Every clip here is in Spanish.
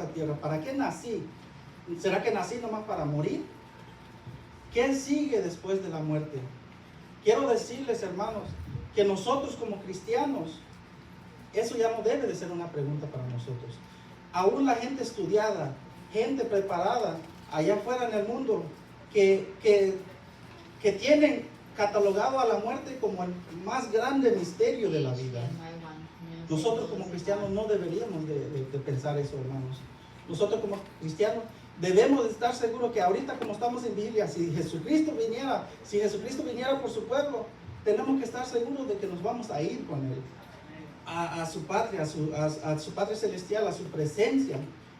esta tierra? ¿Para qué nací? ¿Será que nací nomás para morir? ¿Qué sigue después de la muerte? Quiero decirles, hermanos, que nosotros como cristianos, eso ya no debe de ser una pregunta para nosotros. Aún la gente estudiada, gente preparada, allá afuera en el mundo, que tienen catalogado a la muerte como el más grande misterio de la vida. Nosotros como cristianos no deberíamos de pensar eso, hermanos. Nosotros como cristianos debemos de estar seguros que ahorita como estamos en Biblia, si Jesucristo viniera por su pueblo, tenemos que estar seguros de que nos vamos a ir con Él. A su patria, a su patria celestial, a su presencia.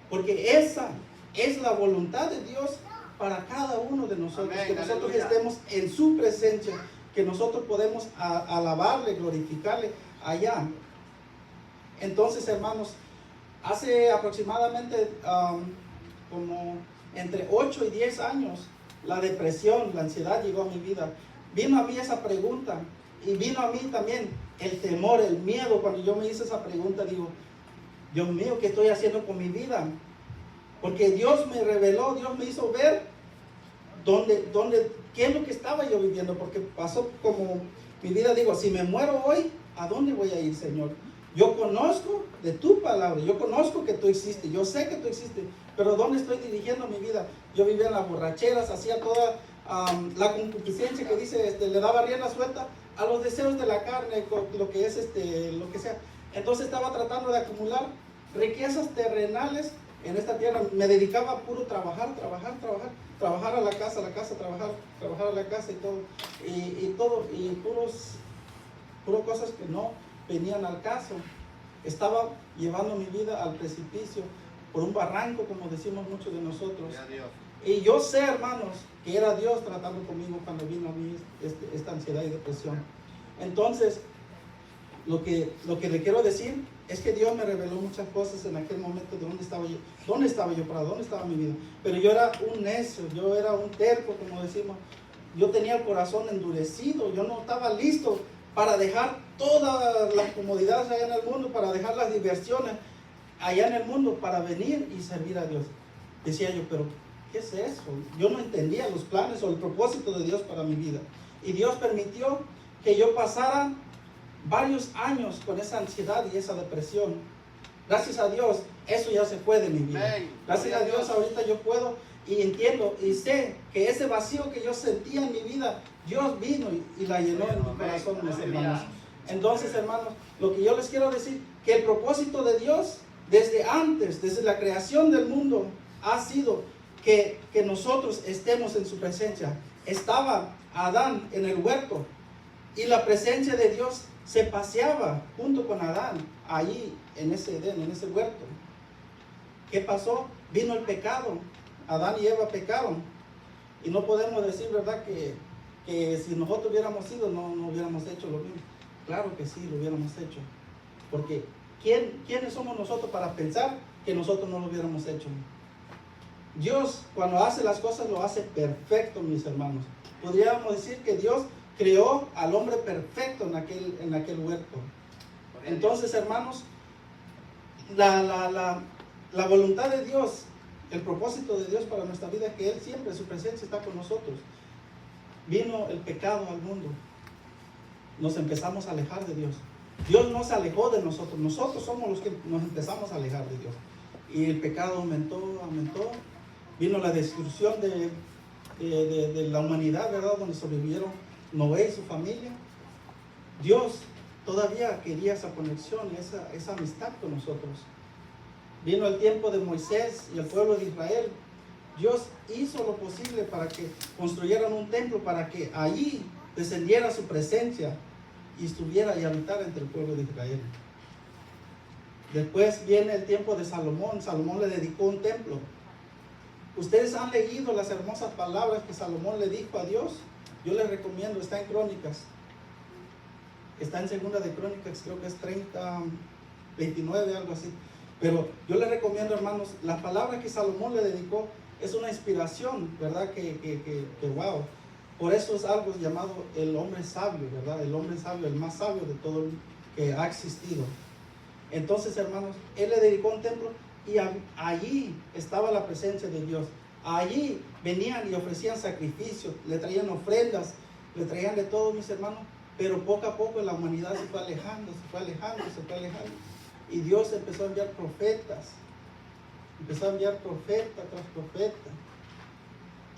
Porque esa es la voluntad de Dios para cada uno de nosotros. Amén, que nosotros estemos en su presencia, que nosotros podemos alabarle, glorificarle allá. Entonces, hermanos, hace aproximadamente como entre 8 y 10 años, la depresión, la ansiedad llegó a mi vida. Vino a mí esa pregunta y vino a mí también el temor, el miedo. Cuando yo me hice esa pregunta, digo, Dios mío, ¿qué estoy haciendo con mi vida? Porque Dios me reveló, Dios me hizo ver qué es lo que estaba yo viviendo. Porque pasó como mi vida, digo, si me muero hoy, ¿a dónde voy a ir, Señor? Yo conozco de tu palabra, yo conozco que tú existes, yo sé que tú existes, pero ¿dónde estoy dirigiendo mi vida? Yo vivía en las borracheras, hacía toda la concupiscencia que dice, le daba rienda suelta a los deseos de la carne, lo que es lo que sea. Entonces estaba tratando de acumular riquezas terrenales en esta tierra. Me dedicaba a puro trabajar a la casa, trabajar a la casa y puras cosas que no venían al caso. Estaba llevando mi vida al precipicio, por un barranco, como decimos muchos de nosotros. Y yo sé, hermanos, que era Dios tratando conmigo cuando vino a mí esta ansiedad y depresión. Entonces, lo que le quiero decir es que Dios me reveló muchas cosas en aquel momento de dónde estaba yo parado, dónde estaba mi vida. Pero yo era un necio, yo era un terco, como decimos. Yo tenía el corazón endurecido, yo no estaba listo para dejar todas las comodidades allá en el mundo, para dejar las diversiones allá en el mundo, para venir y servir a Dios. Decía yo, pero ¿qué es eso? Yo no entendía los planes o el propósito de Dios para mi vida. Y Dios permitió que yo pasara varios años con esa ansiedad y esa depresión. Gracias a Dios, eso ya se fue de mi vida. Gracias a Dios, ahorita yo puedo y entiendo y sé que ese vacío que yo sentía en mi vida, Dios vino y la llenó en mi corazón, mis hermanos. Entonces, hermanos, lo que yo les quiero decir, que el propósito de Dios, desde antes, desde la creación del mundo, ha sido que nosotros estemos en su presencia. Estaba Adán en el huerto y la presencia de Dios se paseaba junto con Adán allí en ese Edén, en ese huerto. ¿Qué pasó? Vino el pecado. Adán y Eva pecaron. Y no podemos decir, ¿verdad?, que si nosotros hubiéramos sido, no hubiéramos hecho lo mismo. Claro que sí, lo hubiéramos hecho. Porque ¿quiénes somos nosotros para pensar que nosotros no lo hubiéramos hecho? Dios, cuando hace las cosas, lo hace perfecto, mis hermanos. Podríamos decir que Dios creó al hombre perfecto en aquel huerto. Entonces, hermanos, la voluntad de Dios, el propósito de Dios para nuestra vida es que Él siempre, su presencia está con nosotros. Vino el pecado al mundo. Nos empezamos a alejar de Dios. Dios no se alejó de nosotros. Nosotros somos los que nos empezamos a alejar de Dios. Y el pecado aumentó. Vino la destrucción de la humanidad, ¿verdad?, donde sobrevivieron Noé y su familia. Dios todavía quería esa conexión, esa amistad con nosotros. Vino el tiempo de Moisés y el pueblo de Israel. Dios hizo lo posible para que construyeran un templo, para que allí descendiera su presencia y estuviera y habitara entre el pueblo de Israel. Después viene el tiempo de Salomón. Salomón le dedicó un templo. Ustedes han leído las hermosas palabras que Salomón le dijo a Dios. Yo les recomiendo, está en Crónicas. Está en Segunda de Crónicas, creo que es 30, 29, algo así. Pero yo les recomiendo, hermanos, las palabras que Salomón le dedicó es una inspiración, ¿verdad? Que wow. Por eso es algo llamado el hombre sabio, ¿verdad? El hombre sabio, el más sabio de todo el que ha existido. Entonces, hermanos, él le dedicó un templo Y allí estaba la presencia de Dios. Allí venían y ofrecían sacrificios, le traían ofrendas, le traían de todo, mis hermanos. Pero poco a poco la humanidad se fue alejando, se fue alejando, se fue alejando. Y Dios empezó a enviar profetas. Empezó a enviar profeta tras profeta,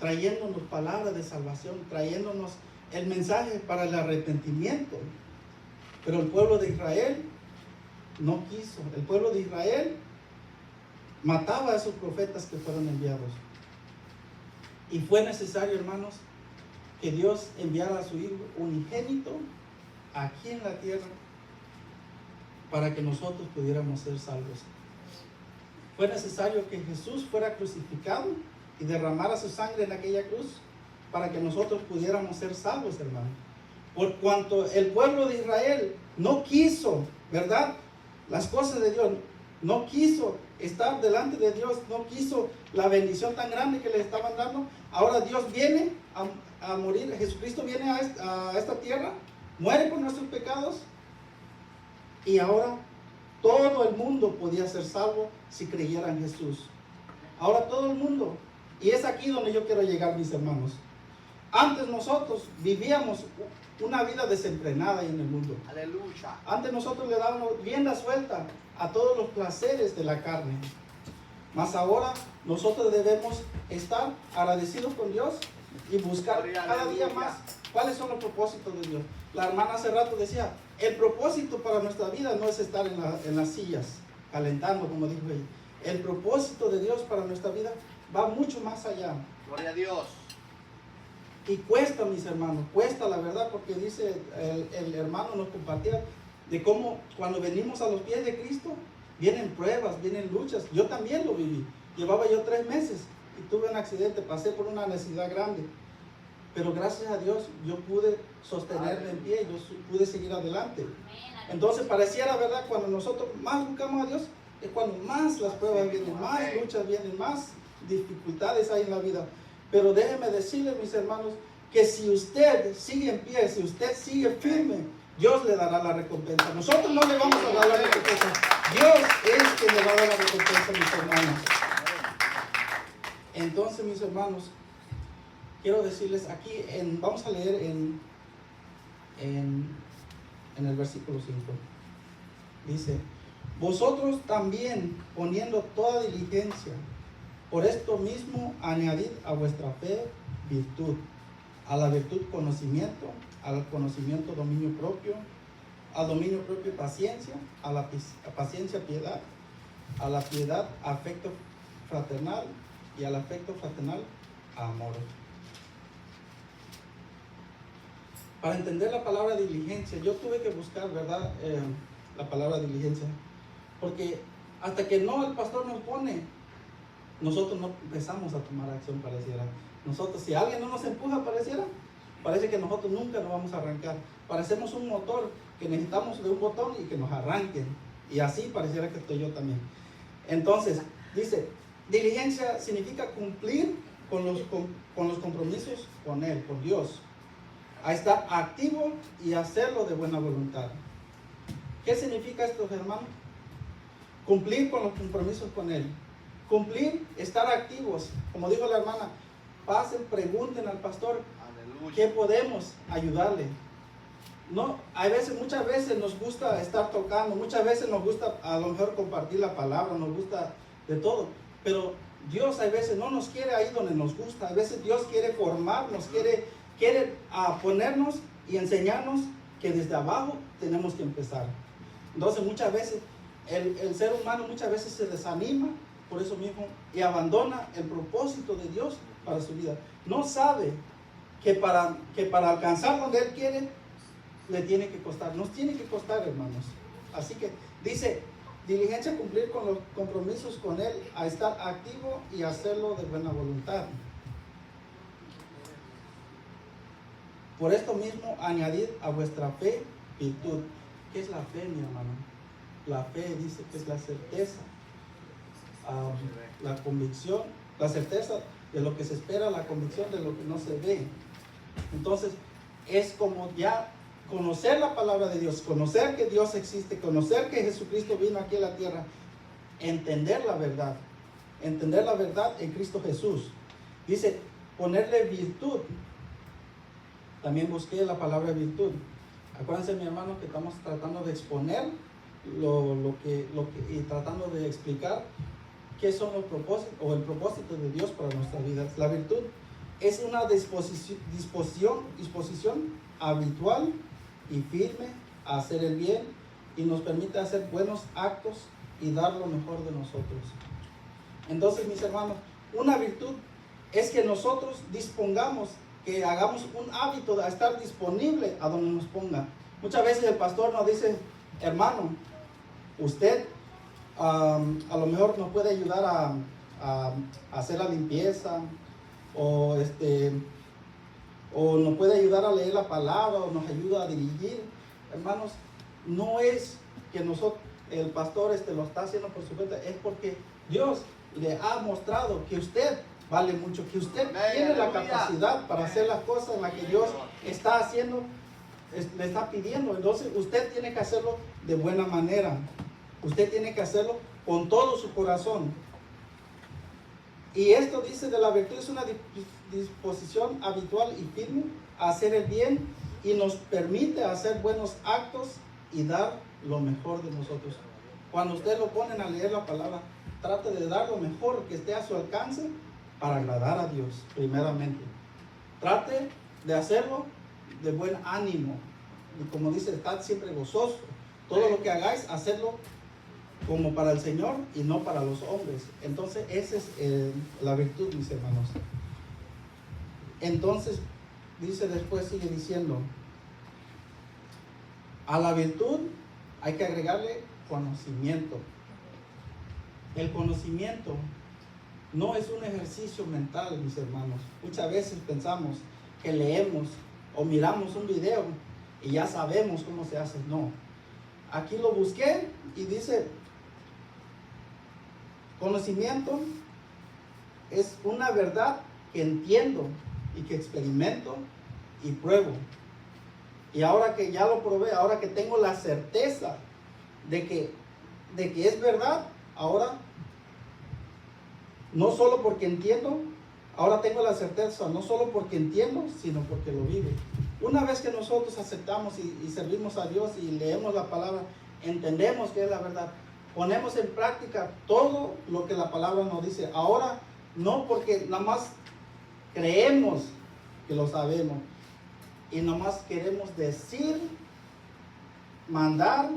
trayéndonos palabras de salvación, trayéndonos el mensaje para el arrepentimiento. Pero el pueblo de Israel no quiso. El pueblo de Israel mataba a esos profetas que fueron enviados. Y fue necesario, hermanos, que Dios enviara a su Hijo unigénito aquí en la tierra para que nosotros pudiéramos ser salvos. Fue necesario que Jesús fuera crucificado y derramara su sangre en aquella cruz para que nosotros pudiéramos ser salvos, hermanos. Por cuanto el pueblo de Israel no quiso, ¿verdad?, las cosas de Dios, no quiso estar delante de Dios, no quiso la bendición tan grande que le estaban dando. Ahora Dios viene a morir, Jesucristo viene a esta tierra, muere por nuestros pecados, y ahora todo el mundo podía ser salvo si creyera en Jesús. Ahora todo el mundo. Y es aquí donde yo quiero llegar, mis hermanos. Antes nosotros vivíamos una vida desenfrenada en el mundo. Aleluya. Antes nosotros le dábamos rienda suelta a todos los placeres de la carne. Mas ahora nosotros debemos estar agradecidos con Dios y buscar cada día más cuáles son los propósitos de Dios. La hermana hace rato decía, el propósito para nuestra vida no es estar en las sillas calentando, como dijo ella. El propósito de Dios para nuestra vida va mucho más allá. Gloria a Dios. Y cuesta, mis hermanos, cuesta la verdad, porque dice el hermano nos compartía de cómo cuando venimos a los pies de Cristo vienen pruebas, vienen luchas. Yo también lo viví. Llevaba yo 3 meses y tuve un accidente, pasé por una necesidad grande. Pero gracias a Dios yo pude sostenerme en pie, yo pude seguir adelante. Entonces pareciera, ¿verdad?, cuando nosotros más buscamos a Dios, es cuando más las pruebas vienen, más luchas vienen, más dificultades hay en la vida. Pero déjenme decirles, mis hermanos, que si usted sigue en pie, si usted sigue firme, Dios le dará la recompensa. Nosotros no le vamos a dar la recompensa. Dios es quien le va a dar la recompensa, mis hermanos. Entonces, mis hermanos, quiero decirles aquí, vamos a leer en el versículo 5. Dice, vosotros también, poniendo toda diligencia, por esto mismo añadid a vuestra fe virtud, a la virtud conocimiento, al conocimiento dominio propio, al dominio propio paciencia, a la paciencia piedad, a la piedad afecto fraternal y al afecto fraternal amor. Para entender la palabra diligencia, yo tuve que buscar, ¿verdad?, la palabra diligencia, porque hasta que no el pastor nos pone, nosotros no empezamos a tomar acción, pareciera. Nosotros, si alguien no nos empuja, parece que nosotros nunca nos vamos a arrancar. Parecemos un motor que necesitamos de un botón y que nos arranquen. Y así pareciera que estoy yo también. Entonces, dice, diligencia significa cumplir con los compromisos con Él, con Dios. A estar activo y hacerlo de buena voluntad. ¿Qué significa esto, hermanos? Cumplir con los compromisos con Él. Cumplir, estar activos. Como dijo la hermana, pasen, pregunten al pastor, aleluya, ¿qué podemos ayudarle? No, muchas veces nos gusta estar tocando, muchas veces nos gusta a lo mejor compartir la palabra, nos gusta de todo, pero Dios a veces no nos quiere ahí donde nos gusta. A veces Dios quiere formarnos, quiere ponernos y enseñarnos que desde abajo tenemos que empezar. Entonces muchas veces el ser humano muchas veces se desanima por eso mismo y abandona el propósito de Dios para su vida. No sabe que para alcanzar donde Él quiere, le tiene que costar. Nos tiene que costar, hermanos. Así que dice, diligencia, cumplir con los compromisos con Él, a estar activo y hacerlo de buena voluntad. Por esto mismo, añadid a vuestra fe virtud. ¿Qué es la fe, mi hermano? La fe dice que es la certeza, la convicción, la certeza de lo que se espera, la convicción de lo que no se ve. Entonces, es como ya conocer la palabra de Dios, conocer que Dios existe, conocer que Jesucristo vino aquí a la tierra entender la verdad en Cristo Jesús. Dice, ponerle virtud. También busqué la palabra virtud. Acuérdense, mi hermano, que estamos tratando de exponer y tratando de explicar qué son los propósitos o el propósito de Dios para nuestras vidas. La virtud es una disposición habitual y firme a hacer el bien, y nos permite hacer buenos actos y dar lo mejor de nosotros. Entonces, mis hermanos, una virtud es que nosotros dispongamos, que hagamos un hábito de estar disponible a donde nos ponga. Muchas veces el pastor nos dice, hermano, usted a lo mejor nos puede ayudar a hacer la limpieza, o nos puede ayudar a leer la palabra, o nos ayuda a dirigir. Hermanos, no es que el pastor lo está haciendo por su cuenta, es porque Dios le ha mostrado que usted vale mucho, que usted tiene la capacidad para hacer las cosas en las que Dios está haciendo, le está pidiendo. Entonces usted tiene que hacerlo de buena manera, usted tiene que hacerlo con todo su corazón. Y esto dice de la virtud, es una disposición habitual y firme a hacer el bien, y nos permite hacer buenos actos y dar lo mejor de nosotros. Cuando usted lo ponen a leer la palabra, trate de dar lo mejor que esté a su alcance para agradar a Dios primeramente. Trate de hacerlo de buen ánimo, y como dice, estad siempre gozoso. Todo lo que hagáis, hacerlo como para el Señor y no para los hombres. Entonces esa es la virtud, mis hermanos. Entonces dice después, sigue diciendo, a la virtud hay que agregarle conocimiento. El conocimiento no es un ejercicio mental, mis hermanos. Muchas veces pensamos que leemos o miramos un video y ya sabemos cómo se hace. No. Aquí lo busqué y dice, conocimiento es una verdad que entiendo y que experimento y pruebo. Y ahora que ya lo probé, ahora que tengo la certeza de que es verdad, ahora no solo porque entiendo, ahora tengo la certeza, no solo porque entiendo, sino porque lo vivo. Una vez que nosotros aceptamos y servimos a Dios y leemos la palabra, entendemos que es la verdad, ponemos en práctica todo lo que la palabra nos dice. Ahora, no porque nada más creemos que lo sabemos y nada más queremos decir, mandar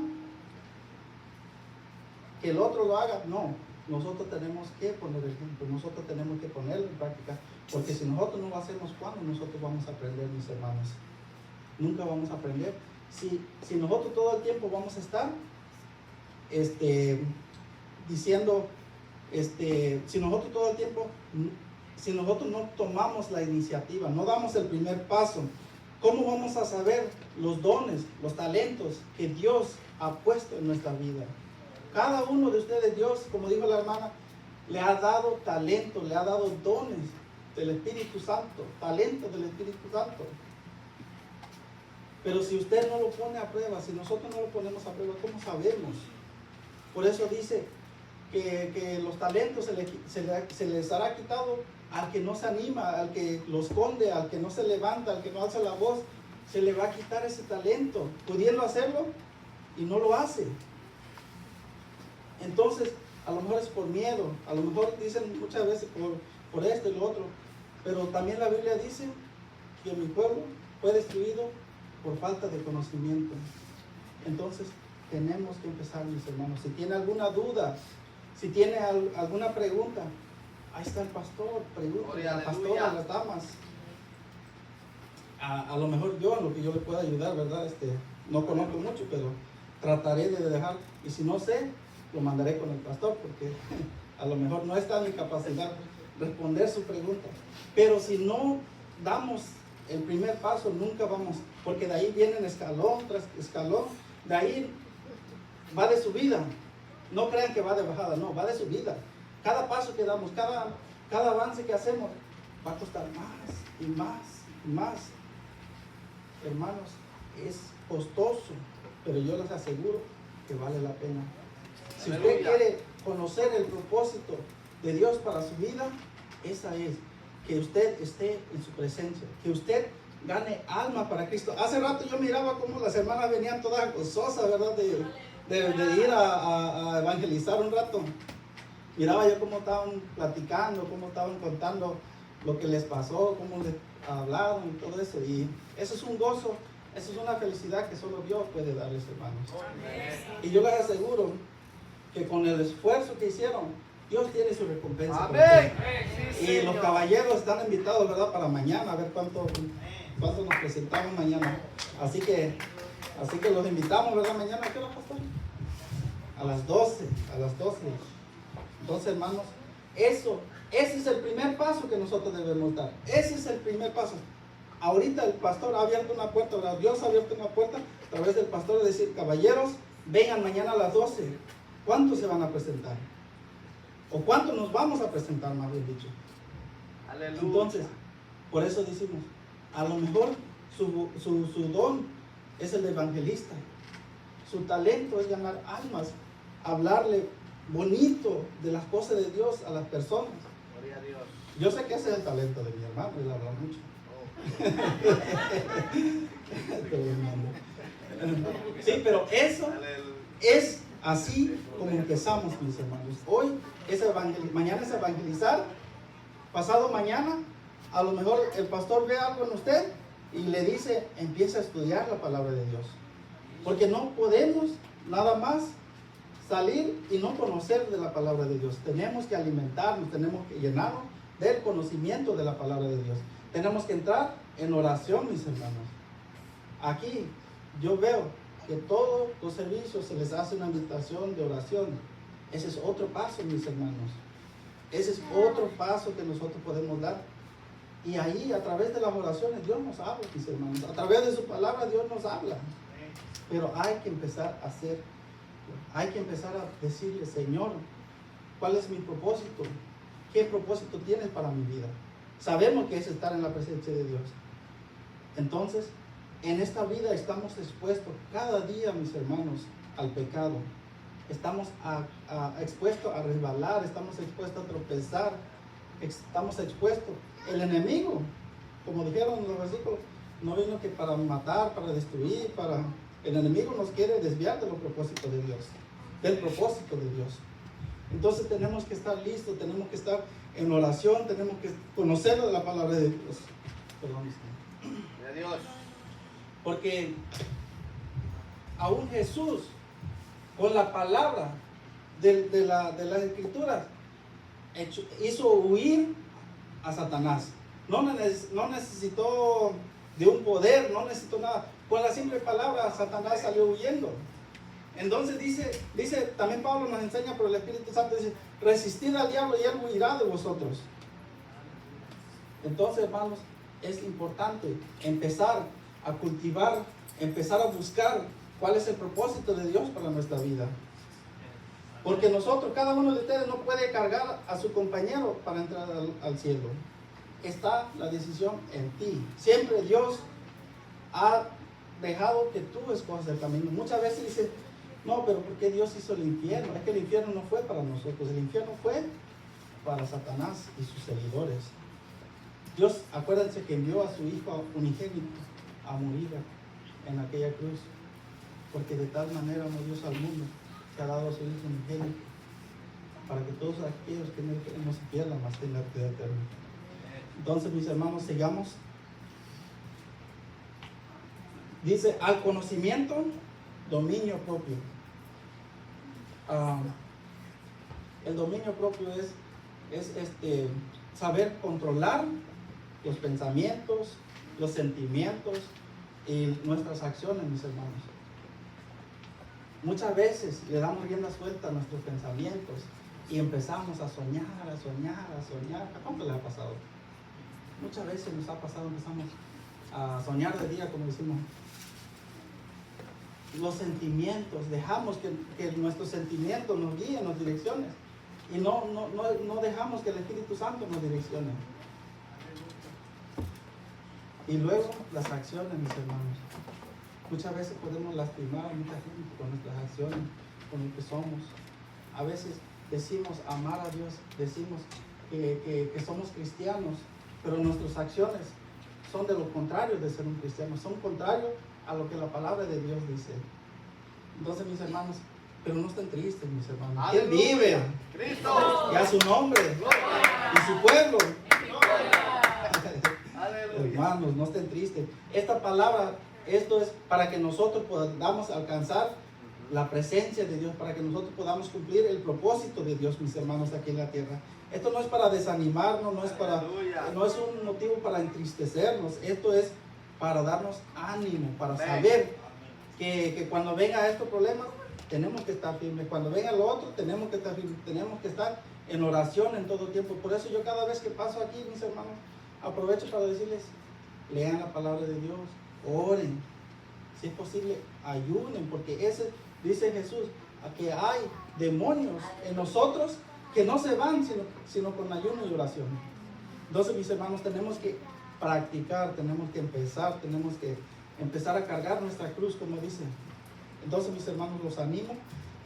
que el otro lo haga. No, nosotros tenemos que poner el ejemplo, nosotros tenemos que ponerlo en práctica, porque si nosotros no lo hacemos, ¿cuándo nosotros vamos a aprender, mis hermanos? Nunca vamos a aprender. Si nosotros todo el tiempo vamos a estar diciendo, si nosotros todo el tiempo, si nosotros no tomamos la iniciativa, no damos el primer paso, ¿cómo vamos a saber los dones, los talentos que Dios ha puesto en nuestra vida? Cada uno de ustedes, Dios, como dijo la hermana, le ha dado talento, le ha dado dones del Espíritu Santo, talento del Espíritu Santo. Pero si usted no lo pone a prueba, si nosotros no lo ponemos a prueba, ¿cómo sabemos? Por eso dice que los talentos se les hará quitado al que no se anima, al que lo esconde, al que no se levanta, al que no alza la voz. Se le va a quitar ese talento, pudiendo hacerlo, y no lo hace. Entonces, a lo mejor es por miedo, a lo mejor dicen muchas veces por esto y lo otro, pero también la Biblia dice que mi pueblo fue destruido por falta de conocimiento. Entonces, tenemos que empezar, mis hermanos. Si tiene alguna duda, si tiene alguna pregunta, ahí está el pastor, pregúntale al pastor, a las damas. A lo mejor yo, en lo que yo le pueda ayudar, ¿verdad? No conozco mucho, pero trataré de dejar, y si no sé, lo mandaré con el pastor, porque a lo mejor no está en mi capacidad responder su pregunta. Pero si no damos el primer paso, nunca vamos, porque de ahí vienen escalón tras escalón, de ahí va de subida. No crean que va de bajada, no, va de subida. Cada paso que damos, cada avance que hacemos, va a costar más y más y más. Hermanos, es costoso, pero yo les aseguro que vale la pena. Si usted quiere conocer el propósito de Dios para su vida, esa es, que usted esté en su presencia, que usted gane alma para Cristo. Hace rato yo miraba cómo las hermanas venían todas gozosas, ¿verdad? De ir a evangelizar un rato. Miraba yo cómo estaban platicando, cómo estaban contando lo que les pasó, cómo les hablaron y todo eso. Y eso es un gozo, eso es una felicidad que solo Dios puede darles, hermanos. Y yo les aseguro que con el esfuerzo que hicieron, Dios tiene su recompensa. Amén. Y los caballeros están invitados, ¿verdad? Para mañana, a ver cuánto nos presentamos mañana. Así que los invitamos, ¿verdad? Mañana, ¿a qué hora, pastor? A las 12, Entonces, hermanos, ese es el primer paso que nosotros debemos dar. Ese es el primer paso. Ahorita el pastor ha abierto una puerta, ¿verdad? Dios ha abierto una puerta a través del pastor de decir, caballeros, vengan mañana a las 12. ¿Cuántos se van a presentar? ¿O cuántos nos vamos a presentar, más bien dicho? Aleluya. Entonces, por eso decimos, a lo mejor su don es el de evangelista. Su talento es ganar almas, hablarle bonito de las cosas de Dios a las personas. Gloria a Dios. Yo sé que ese es el talento de mi hermano, él habla mucho. Sí, pero eso es así como empezamos, mis hermanos. Hoy es mañana es evangelizar, pasado mañana a lo mejor el pastor ve algo en usted y le dice, empieza a estudiar la palabra de Dios. Porque no podemos nada más salir y no conocer de la palabra de Dios. Tenemos que alimentarnos, tenemos que llenarnos del conocimiento de la palabra de Dios. Tenemos que entrar en oración, mis hermanos. Aquí yo veo que todos los servicios se les hace una invitación de oración. Ese es otro paso, mis hermanos. Ese es otro paso que nosotros podemos dar. Y ahí, a través de las oraciones, Dios nos habla, mis hermanos. A través de su palabra, Dios nos habla. Pero hay que empezar a hacer. Hay que empezar a decirle, Señor, ¿cuál es mi propósito? ¿Qué propósito tienes para mi vida? Sabemos que es estar en la presencia de Dios. Entonces, en esta vida estamos expuestos cada día, mis hermanos, al pecado. Estamos expuestos a resbalar, estamos expuestos a tropezar, estamos expuestos. El enemigo, como dijeron en los versículos, no vino que para matar, para destruir, el enemigo nos quiere desviar de los propósitos de Dios, del propósito de Dios. Entonces tenemos que estar listos, tenemos que estar en oración, tenemos que conocer de la palabra de Dios. Perdón, De Dios. porque aún Jesús, con la palabra de las Escrituras, hizo huir a Satanás. No necesitó de un poder, no necesitó nada. Con la simple palabra, Satanás salió huyendo. Entonces dice, también Pablo nos enseña por el Espíritu Santo, dice, resistid al diablo y él huirá de vosotros. Entonces, hermanos, es importante empezar a cultivar, empezar a buscar cuál es el propósito de Dios para nuestra vida. Porque nosotros, cada uno de ustedes no puede cargar a su compañero para entrar al cielo. Está la decisión en ti. Siempre Dios ha dejado que tú escojas el camino. Muchas veces dicen, no, pero ¿por qué Dios hizo el infierno? Es que el infierno no fue para nosotros, el infierno fue para Satanás y sus seguidores. Dios, acuérdense que envió a su Hijo unigénito a morir en aquella cruz, porque de tal manera amó Dios al mundo, que ha dado a su Hijo unigénito, para que todos aquellos que no se pierdan, mas tengan vida eterna. Entonces, mis hermanos, sigamos. Dice, al conocimiento, dominio propio. El dominio propio es saber controlar los pensamientos, los sentimientos y nuestras acciones, mis hermanos. Muchas veces le damos rienda suelta a nuestros pensamientos y empezamos a soñar. ¿A cuánto les ha pasado? Muchas veces nos ha pasado, empezamos a soñar de día, como decimos. Los sentimientos, dejamos que nuestros sentimientos nos guíen, nos direccionen. Y no dejamos que el Espíritu Santo nos direccione. Y luego las acciones, mis hermanos. Muchas veces podemos lastimar a mucha gente con nuestras acciones, con lo que somos. A veces decimos amar a Dios, decimos que somos cristianos, pero nuestras acciones son de lo contrario de ser un cristiano, son contrario a lo que la palabra de Dios dice. Entonces, mis hermanos, pero no estén tristes, mis hermanos. ¿Quién vive? Cristo. Y a su nombre y su pueblo. Aleluya. Hermanos, no estén tristes. Esta palabra, esto es para que nosotros podamos alcanzar la presencia de Dios, para que nosotros podamos cumplir el propósito de Dios, mis hermanos, aquí en la tierra. Esto no es para desanimarnos, no es un motivo para entristecernos. Esto es para darnos ánimo, para saber que cuando venga estos problemas, tenemos que estar firmes. Cuando venga lo otro, tenemos que estar firmes. Tenemos que estar en oración en todo tiempo. Por eso yo cada vez que paso aquí, mis hermanos, aprovecho para decirles, lean la palabra de Dios, oren. Si es posible, ayunen, porque ese, dice Jesús, que hay demonios en nosotros que no se van sino con ayuno y oración. Entonces, mis hermanos, tenemos que practicar, tenemos que empezar a cargar nuestra cruz, como dice. Entonces, mis hermanos, los animo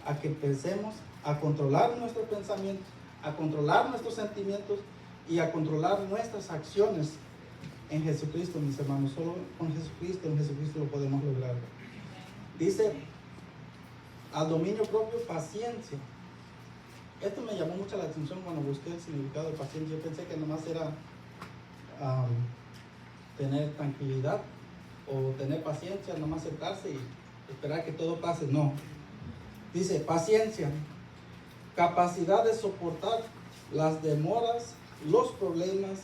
a que empecemos a controlar nuestros pensamientos, a controlar nuestros sentimientos y a controlar nuestras acciones en Jesucristo, mis hermanos. Solo con Jesucristo, en Jesucristo lo podemos lograr. Dice, al dominio propio, paciencia. Esto me llamó mucho la atención cuando busqué el significado de paciencia. Yo pensé que nomás era tener tranquilidad o tener paciencia, nomás sentarse y esperar que todo pase. No. Dice, paciencia, capacidad de soportar las demoras, los problemas,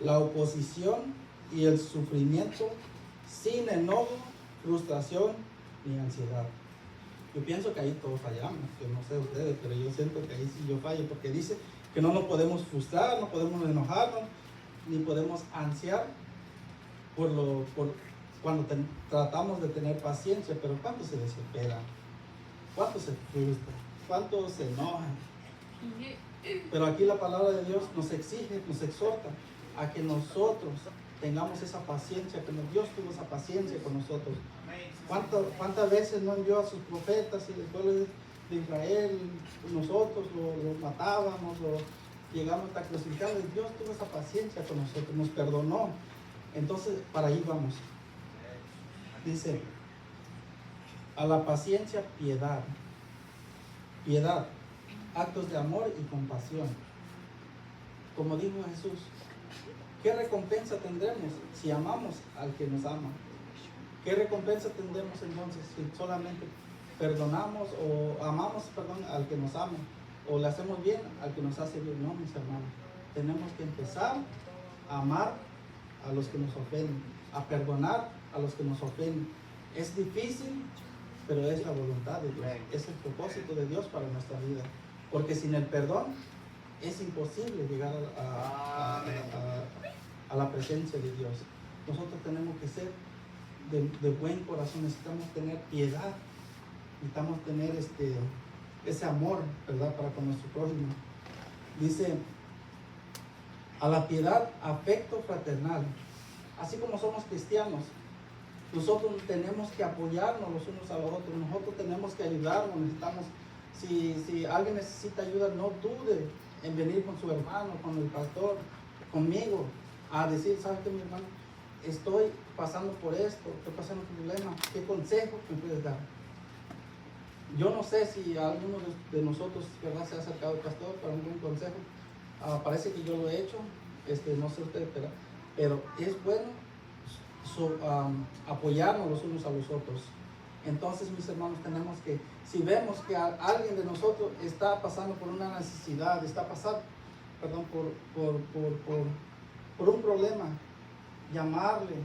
la oposición y el sufrimiento sin enojo, frustración ni ansiedad. Yo pienso que ahí todos fallamos, que no sé ustedes, pero yo siento que ahí sí yo fallo, porque dice que no nos podemos frustrar, no podemos enojarnos, ni podemos ansiar por cuando tratamos de tener paciencia. Pero ¿cuántos se desesperan? ¿Cuántos se frustran? ¿Cuántos se enojan? Pero aquí la palabra de Dios nos exige, nos exhorta a que nosotros tengamos esa paciencia, que Dios tuvo esa paciencia con nosotros. ¿Cuántas veces no envió a sus profetas y el pueblo de Israel? Nosotros lo matábamos, llegamos hasta crucificarlo, y Dios tuvo esa paciencia con nosotros, nos perdonó. Entonces, para ahí vamos. Dice, a la paciencia, piedad. Piedad, actos de amor y compasión. Como dijo Jesús, ¿qué recompensa tendremos si amamos al que nos ama? ¿Qué recompensa tendremos entonces si solamente perdonamos o amamos, al que nos ama? O le hacemos bien al que nos hace bien. No, mis hermanos. Tenemos que empezar a amar a los que nos ofenden, a perdonar a los que nos ofenden. Es difícil, pero es la voluntad de Dios. Es el propósito de Dios para nuestra vida. Porque sin el perdón es imposible llegar a la presencia de Dios. Nosotros tenemos que ser de buen corazón, necesitamos tener piedad, necesitamos tener ese amor, ¿verdad?, para con nuestro prójimo. Dice, a la piedad, afecto fraternal. Así como somos cristianos, nosotros tenemos que apoyarnos los unos a los otros, nosotros tenemos que ayudarnos, necesitamos, si alguien necesita ayuda, no dude en venir con su hermano, con el pastor, conmigo, a decir, ¿sabes qué, mi hermano? Estoy pasando por esto, estoy pasando por un problema, ¿qué consejo me puedes dar? Yo no sé si alguno de nosotros, ¿verdad?, se ha acercado al pastor para un buen consejo. Parece que yo lo he hecho, no sé ustedes, pero es bueno apoyarnos los unos a los otros. Entonces, mis hermanos, tenemos que, si vemos que alguien de nosotros está pasando por una necesidad, está pasando, por un problema, llamarle,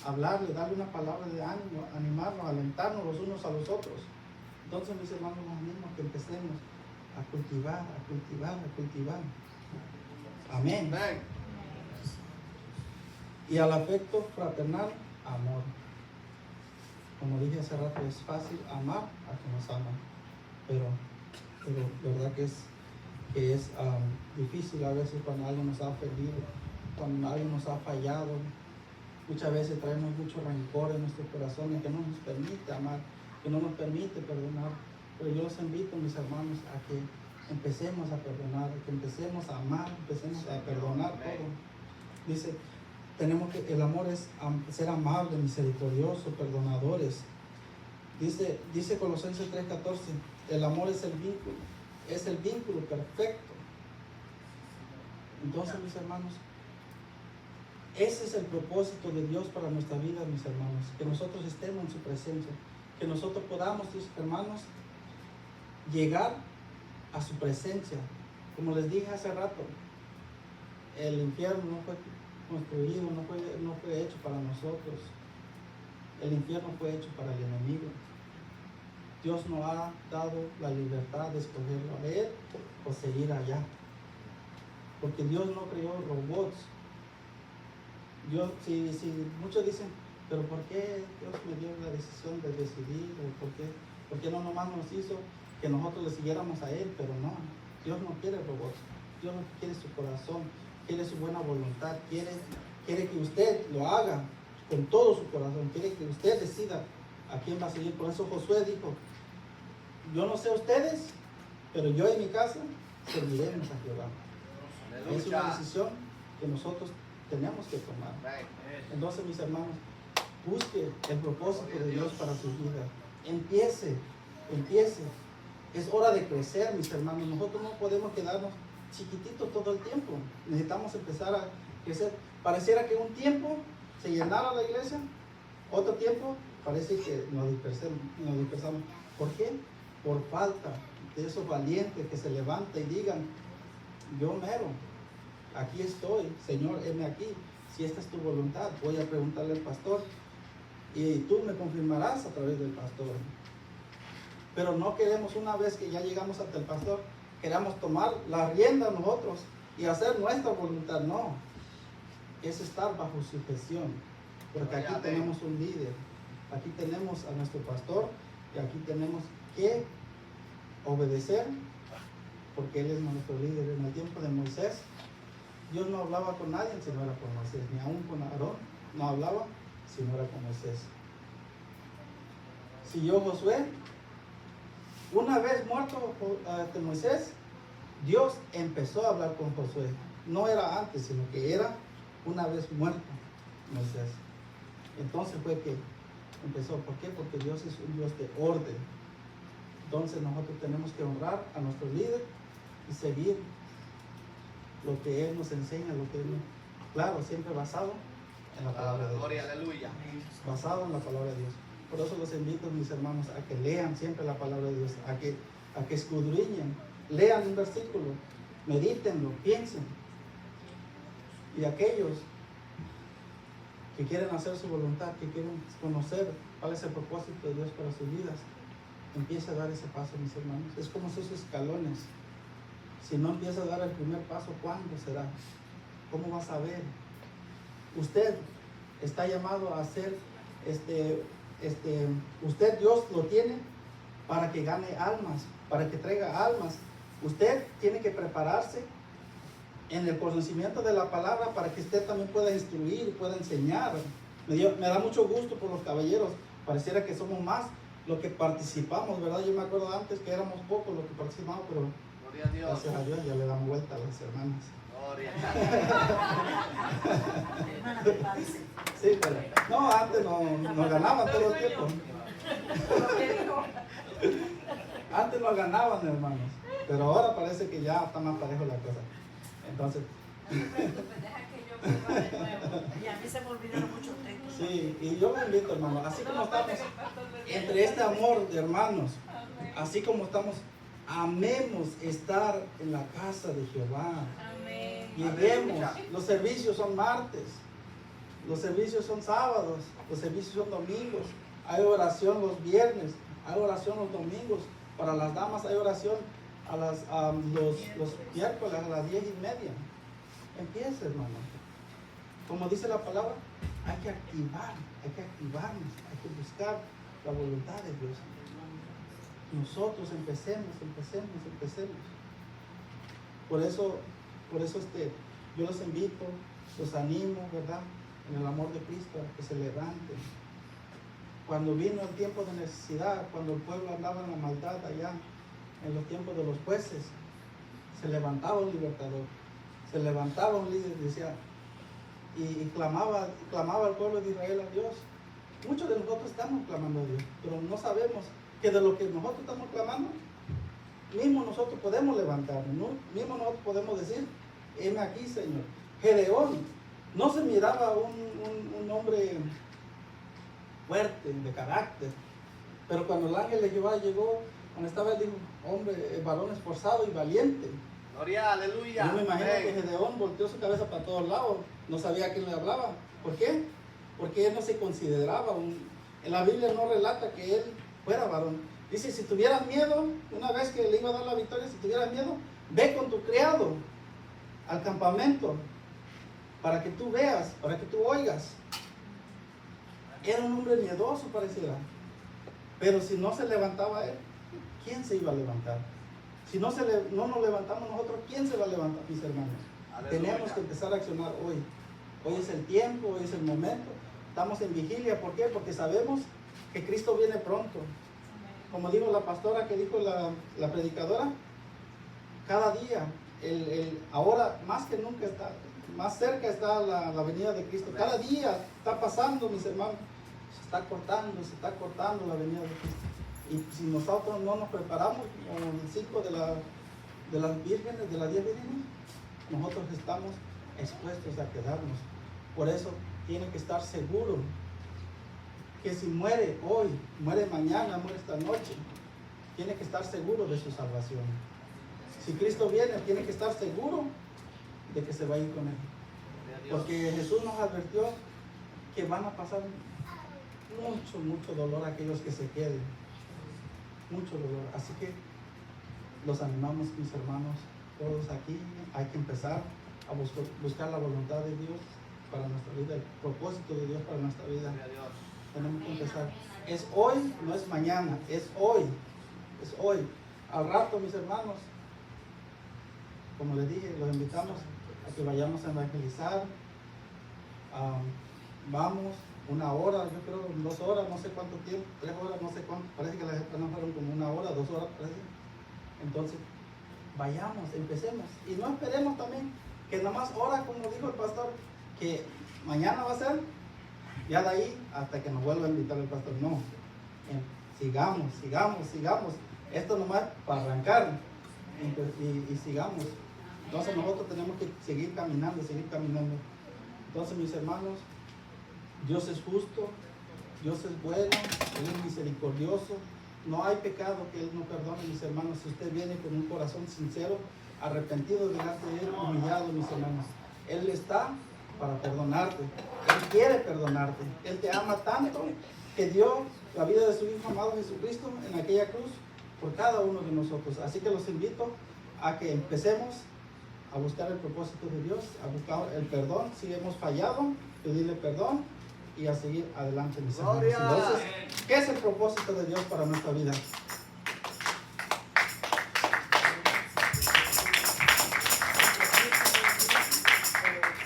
hablarle, darle una palabra de ánimo, animarnos, alentarnos los unos a los otros. Entonces, mis hermanos, nos animo a que empecemos a cultivar. Amén. Y al afecto fraternal, amor. Como dije hace rato, es fácil amar a quien nos ama, pero verdad que es difícil a veces cuando alguien nos ha ofendido, cuando alguien nos ha fallado. Muchas veces traemos mucho rencor en nuestros corazones que no nos permite amar, que no nos permite perdonar. Pero yo los invito, mis hermanos, a que empecemos a perdonar, a que empecemos a amar, empecemos a perdonar todo. Dice, el amor es ser amable, misericordioso, perdonadores. Dice Colosenses 3:14, el amor es el vínculo perfecto. Entonces, mis hermanos, ese es el propósito de Dios para nuestra vida, mis hermanos, que nosotros estemos en su presencia, que nosotros podamos, mis hermanos, llegar a su presencia. Como les dije hace rato, el infierno no fue construido, no fue hecho para nosotros. El infierno fue hecho para el enemigo. Dios nos ha dado la libertad de escogerlo a Él o seguir allá. Porque Dios no creó robots. Si muchos dicen, pero ¿por qué Dios me dio la decisión de decidir? ¿Por qué no nomás nos hizo que nosotros le siguiéramos a Él? Pero no, Dios no quiere robots. Dios no quiere su corazón, quiere su buena voluntad, quiere que usted lo haga con todo su corazón, quiere que usted decida a quién va a seguir. Por eso Josué dijo, yo no sé ustedes, pero yo en mi casa serviremos a Jehová. Es una decisión que nosotros tenemos que tomar. Entonces, mis hermanos, busque el propósito de Dios para su vida. Empiece. Es hora de crecer, mis hermanos. Nosotros no podemos quedarnos chiquititos todo el tiempo. Necesitamos empezar a crecer. Pareciera que un tiempo se llenara la iglesia, otro tiempo parece que nos dispersamos. ¿Por qué? Por falta de esos valientes que se levantan y digan, yo mero, aquí estoy, Señor, heme aquí. Si esta es tu voluntad, voy a preguntarle al pastor y tú me confirmarás a través del pastor. Pero no queremos, una vez que ya llegamos hasta el pastor, queramos tomar la rienda nosotros y hacer nuestra voluntad. No, es estar bajo sujeción, porque aquí tenemos un líder, aquí tenemos a nuestro pastor y aquí tenemos que obedecer, porque él es nuestro líder. En el tiempo de Moisés, Dios no hablaba con nadie si no era con Moisés, ni aún con Aarón no hablaba si no era con Moisés. Siguió Josué. Una vez muerto Moisés, Dios empezó a hablar con Josué. No era antes, sino que era una vez muerto Moisés. Entonces fue que empezó. ¿Por qué? Porque Dios es un Dios de orden. Entonces nosotros tenemos que honrar a nuestro líder y seguir lo que Él nos enseña, claro, siempre basado en la palabra de Dios. Gloria, aleluya. Basado en la palabra de Dios. Por eso los invito, mis hermanos, a que lean siempre la palabra de Dios, a que escudriñen, lean un versículo, medítenlo, piensen. Y aquellos que quieren hacer su voluntad, que quieren conocer cuál es el propósito de Dios para sus vidas, empiece a dar ese paso, mis hermanos. Es como esos escalones. Si no empieza a dar el primer paso, ¿cuándo será? ¿Cómo vas a ver? Usted está llamado a hacer, usted, Dios lo tiene para que gane almas, para que traiga almas. Usted tiene que prepararse en el conocimiento de la palabra para que usted también pueda instruir y pueda enseñar. Me da mucho gusto por los caballeros. Pareciera que somos más los que participamos, ¿verdad? Yo me acuerdo antes que éramos pocos los que participamos, pero Gloria a Dios. gracias a Dios ya le dan vuelta a las hermanas. Gloria. Sí, pero no, antes nos ganaban todo el tiempo. Antes nos ganaban, hermanos, pero ahora parece que ya está más parejo la cosa. Entonces, y a mí se me olvidaron muchos textos. sí, y yo me invito, hermano, así como estamos entre este amor de hermanos, así como estamos, amemos estar en la casa de Jehová. Lleguemos. Los servicios son martes, los servicios son sábados, los servicios son domingos. Hay oración los viernes, hay oración los domingos. Para las damas hay oración los miércoles a las 10:30. Empieza, hermano. Como dice la palabra, hay que activarnos, hay que buscar la voluntad de Dios. Nosotros empecemos. Por eso yo los invito, los animo, ¿verdad? En el amor de Cristo, a que se levanten. Cuando vino el tiempo de necesidad, cuando el pueblo andaba en la maldad allá, en los tiempos de los jueces, se levantaba un libertador, se levantaba un líder y decía, y clamaba al pueblo de Israel a Dios. Muchos de nosotros estamos clamando a Dios, pero no sabemos que de lo que nosotros estamos clamando, mismo nosotros podemos levantarnos, ¿no? Mismo nosotros podemos decir, heme aquí, Señor. Gedeón no se miraba un hombre fuerte, de carácter, pero cuando el ángel de Jehová llegó, cuando estaba, él dijo, hombre, varón esforzado y valiente. Gloria, aleluya. Yo me imagino que Gedeón volteó su cabeza para todos lados, no sabía a quién le hablaba. ¿Por qué? Porque él no se consideraba en la Biblia no relata que él fuera varón. Dice, si tuvieras miedo, una vez que le iba a dar la victoria, si tuvieras miedo, ve con tu criado al campamento para que tú veas, para que tú oigas. Era un hombre miedoso, pareciera. Pero si no se levantaba él, ¿quién se iba a levantar? Si no nos levantamos nosotros, ¿quién se va a levantar, mis hermanos? Aleluya. Tenemos que empezar a accionar hoy. Hoy es el tiempo, hoy es el momento. Estamos en vigilia, ¿por qué? Porque sabemos que Cristo viene pronto. Como dijo la pastora, que dijo la predicadora, cada día, ahora más que nunca está, más cerca está la venida de Cristo. Cada día está pasando, mis hermanos. Se está cortando la venida de Cristo. Y si nosotros no nos preparamos, como el ciclo de las vírgenes, de las 10 vírgenes, nosotros estamos expuestos a quedarnos. Por eso tiene que estar seguro que si muere hoy, muere mañana, muere esta noche, tiene que estar seguro de su salvación. Si Cristo viene, tiene que estar seguro de que se va a ir con él. Porque Jesús nos advirtió que van a pasar mucho dolor a aquellos que se queden. Mucho dolor. Así que los animamos, mis hermanos, todos aquí. Hay que empezar a buscar la voluntad de Dios para nuestra vida, el propósito de Dios para nuestra vida. Tenemos que empezar. Es hoy, no es mañana, es hoy. Es hoy. Al rato, mis hermanos, como les dije, los invitamos a que vayamos a evangelizar. Vamos 1 hora, yo creo 2 horas, no sé cuánto tiempo, 3 horas, no sé cuánto, parece que las no fueron como 1 hora, 2 horas, parece. Entonces, vayamos, empecemos. Y no esperemos también que nomás ahora, como dijo el pastor, que mañana va a ser, ya de ahí hasta que nos vuelva a invitar el pastor. No, sigamos. Esto nomás para arrancar y sigamos. Entonces nosotros tenemos que seguir caminando. Entonces, mis hermanos, Dios es justo, Dios es bueno, Él es misericordioso. No hay pecado que Él no perdone, mis hermanos. Si usted viene con un corazón sincero, arrepentido delante de Él, humillado, mis hermanos, Él está para perdonarte. Él quiere perdonarte. Él te ama tanto que dio la vida de su Hijo amado Jesucristo en aquella cruz por cada uno de nosotros. Así que los invito a que empecemos a buscar el propósito de Dios, a buscar el perdón. Si hemos fallado, pedirle perdón y a seguir adelante, mis hermanos. Entonces, ¿qué es el propósito de Dios para nuestra vida?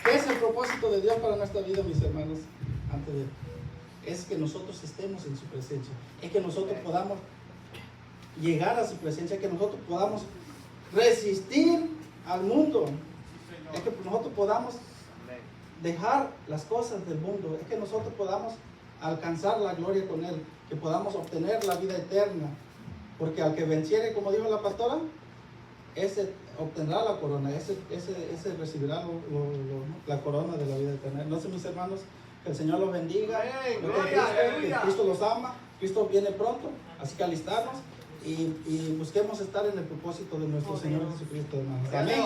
¿Qué es el propósito de Dios para nuestra vida, mis hermanos? Es que nosotros estemos en su presencia, es que nosotros podamos llegar a su presencia, que nosotros podamos resistir al mundo, es que nosotros podamos dejar las cosas del mundo, es que nosotros podamos alcanzar la gloria con Él, que podamos obtener la vida eterna, porque al que venciere, como dijo la pastora, ese obtendrá la corona, ese recibirá la corona de la vida eterna. Entonces, mis hermanos, que el Señor los bendiga, que Cristo los ama, Cristo viene pronto, así que alistarnos y busquemos estar en el propósito de nuestro Señor Jesucristo, hermanos. Amén.